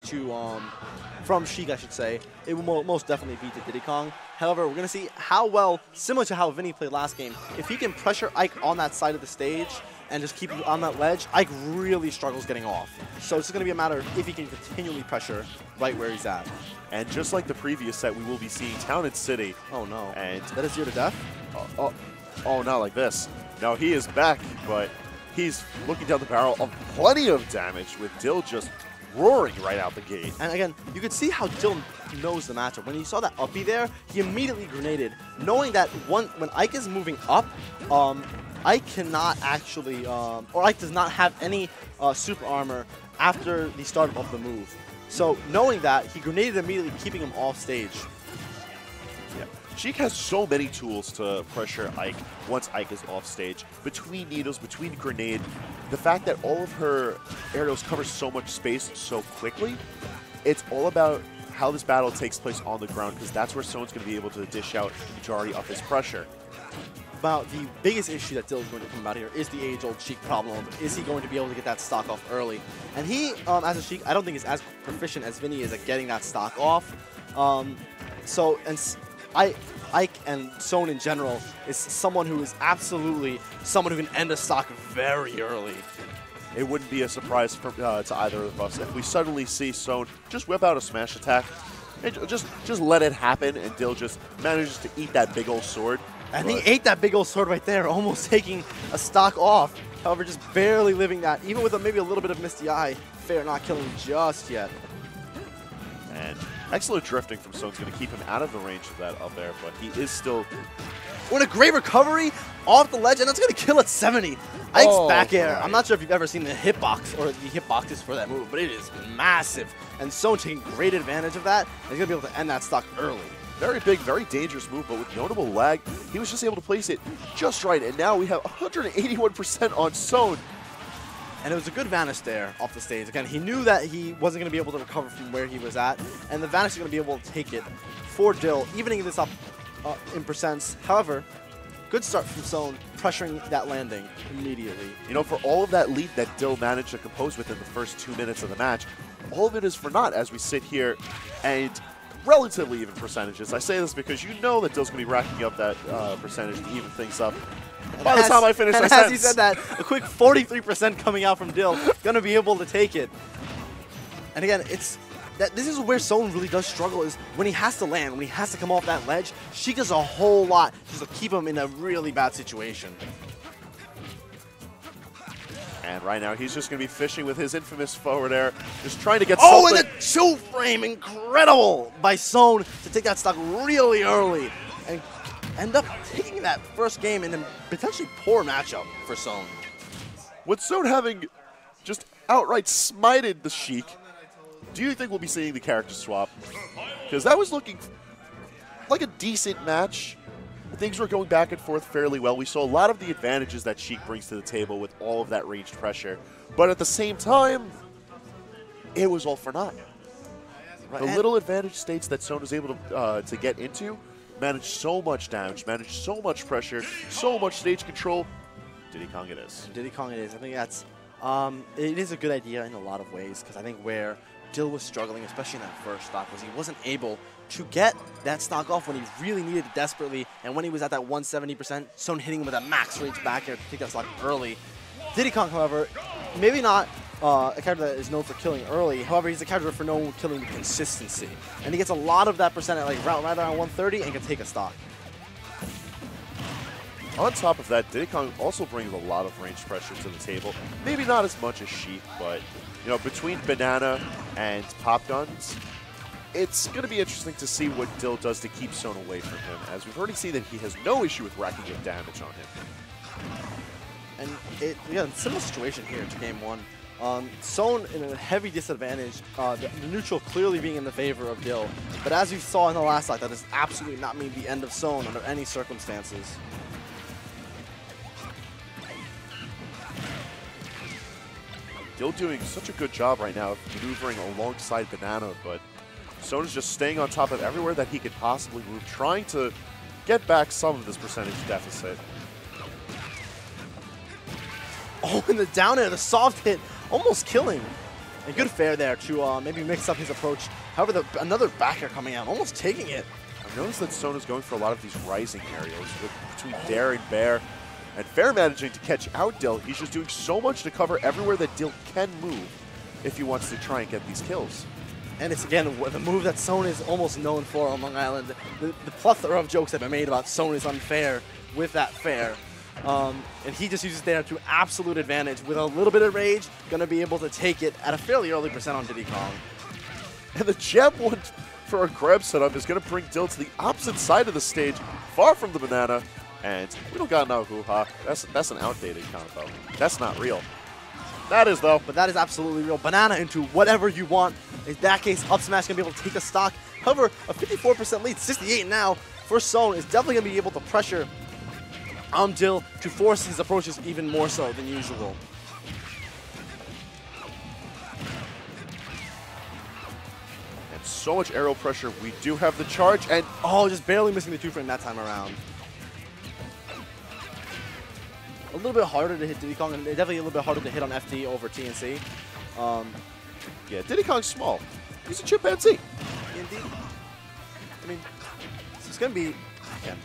to from Sheik, I should say, it will most definitely beat the Diddy Kong. However, we're going to see how well, similar to how Vinny played last game, if he can pressure Ike on that side of the stage and just keep him on that ledge, Ike really struggles getting off. So it's going to be a matter of if he can continually pressure right where he's at. And just like the previous set, we will be seeing Town and City. Oh no. And that is 0 to death? Oh, not like this. No, he is back, but he's looking down the barrel of plenty of damage with Dill just roaring right out the gate. And again, you could see how Dill knows the matchup. When he saw that uppie there, he immediately grenaded, knowing that when Ike is moving up, Ike cannot actually, or Ike does not have any super armor after the start of the move. So knowing that, he grenaded immediately, keeping him off stage. Yeah. Sheik has so many tools to pressure Ike once Ike is off stage. Between needles, between grenade, the fact that all of her aerials cover so much space so quickly, it's all about how this battle takes place on the ground, because that's where Soan's going to be able to dish out the majority of his pressure. About the biggest issue that Dill is going to come about here is the age-old Sheik problem. Is he going to be able to get that stock off early? And he, as a Sheik, I don't think is as proficient as Vinny is at getting that stock off. Ike and Soan in general is someone who is absolutely someone who can end a stock very early. It wouldn't be a surprise for, to either of us if we suddenly see Soan just whip out a smash attack and just let it happen, and Dill just manages to eat that big old sword. And he ate that big old sword right there, almost taking a stock off. However, just barely living that, even with maybe a little bit of Misty Eye. Fair not killing just yet. And excellent drifting from Soan's going to keep him out of the range of that up there, but he is still... What a great recovery off the ledge, and that's going to kill at 70. Ike's back air. I'm not sure if you've ever seen the hitbox or the hitboxes for that move, but it is massive. And Soan taking great advantage of that. And he's going to be able to end that stock early. Very big, very dangerous move, but with notable lag, he was just able to place it just right. And now we have 181% on Soan. And it was a good vanish there off the stage. Again, he knew that he wasn't going to be able to recover from where he was at, and the vanish is going to be able to take it for Dill, evening this up in percents. However, good start from Soan, pressuring that landing immediately. You know, for all of that lead that Dill managed to compose within the first 2 minutes of the match, all of it is for naught as we sit here and relatively even percentages. I say this because you know that Dill's going to be racking up that percentage to even things up. By the time I finish my sentence. As he said that, a quick 43% coming out from Dill, going to be able to take it. And again, this is where Soan really does struggle, is when he has to land, when he has to come off that ledge, she does a whole lot just to keep him in a really bad situation. And right now, he's just going to be fishing with his infamous forward air, just trying to get something. Oh, and the two frame, incredible by Soan to take that stock really early and end up taking that first game in a potentially poor matchup for Soan. With Soan having just outright smited the Sheik, do you think we'll be seeing the character swap? Because that was looking like a decent match. Things were going back and forth fairly well. We saw a lot of the advantages that Sheik brings to the table with all of that ranged pressure. But at the same time, it was all for naught. Right. The little advantage states that Soan was able to get into, managed so much damage, managed so much pressure, so much stage control. Diddy Kong it is. Diddy Kong it is. I think that's it is a good idea in a lot of ways, because I think where Dill was struggling, especially in that first stock, was he wasn't able to get that stock off when he really needed it desperately, and when he was at that 170%, Soan hitting him with a max range back air to take that stock early. Diddy Kong, however, maybe not a character that is known for killing early. However, he's a character for known killing with consistency, and he gets a lot of that percent at like right around 130 and can take a stock. On top of that, Diddy Kong also brings a lot of range pressure to the table. Maybe not as much as Sheik, but you know, between Banana and Pop Guns, it's going to be interesting to see what Dill does to keep Soan away from him, as we've already seen that he has no issue with racking up damage on him. And similar situation here to game one. Soan in a heavy disadvantage, the neutral clearly being in the favor of Dill. But as you saw in the last stock, that does absolutely not mean the end of Soan under any circumstances. Dill doing such a good job right now of maneuvering alongside Banana, but Soan is just staying on top of everywhere that he could possibly move, trying to get back some of this percentage deficit. Oh, and the down air, the soft hit, almost killing. And good fair there to maybe mix up his approach. However, another back air coming out, almost taking it. I've noticed that Soan is going for a lot of these rising aerials between Dare and Bear. And Fair managing to catch out Dill. He's just doing so much to cover everywhere that Dill can move if he wants to try and get these kills. And it's, again, the move that Soan is almost known for on Long Island. The plethora of jokes that have been made about Soan is unfair with that fair. And he just uses there to absolute advantage. With a little bit of rage, going to be able to take it at a fairly early percent on Diddy Kong. And the jab one for a grab setup is going to bring Dill to the opposite side of the stage, far from the banana. And we don't got no hoo-ha. That's an outdated combo. That's not real. That is, though. But that is absolutely real. Banana into whatever you want. In that case, up smash going to be able to take a stock. However, a 54% lead, 68 now for Soan, is definitely going to be able to pressure Dill to force his approaches even more so than usual. And so much aerial pressure. We do have the charge, and just barely missing the 2-frame that time around. A little bit harder to hit Diddy Kong, and definitely a little bit harder to hit on FD over TNC. Yeah, Diddy Kong's small. He's a chimpanzee. Indeed. I mean, it's going to be, again,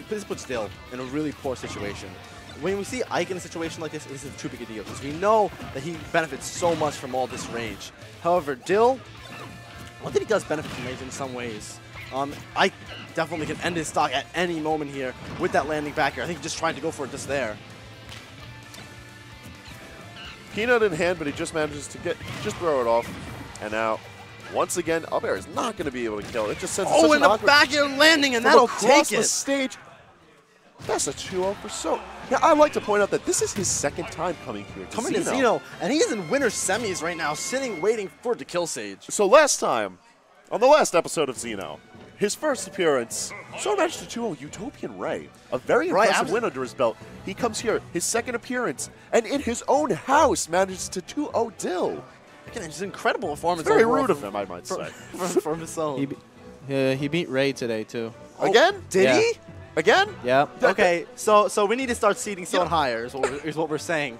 this puts Dill in a really poor situation. When we see Ike in a situation like this is too big a deal, because we know that he benefits so much from all this range. However, Dill, one thing he does benefit from range in some ways. Ike definitely can end his stock at any moment here with that landing back here. I think he's just trying to go for it just there. Peanut in hand, but he just manages to just throw it off. And now, once again, up air is not going to be able to kill it. It just sends and the back air landing, and that'll take it. The stage. That's a 2-0 for Soan. Yeah, I'd like to point out that this is his second time coming here to Xeno, and he's in winner semis right now, sitting waiting for it to kill Sage. So last time, on the last episode of Xeno, his first appearance, Soan managed to 2-0 Utopian Ray. A very impressive win under his belt. He comes here, his second appearance, and in his own house manages to 2-0 Dill. Again, it's an incredible performance. It's very rude of him, I might say. From his own. He beat Ray today, too. Again? Did he? Again? Yeah. Okay, so we need to start seeding Soan higher is what we're saying.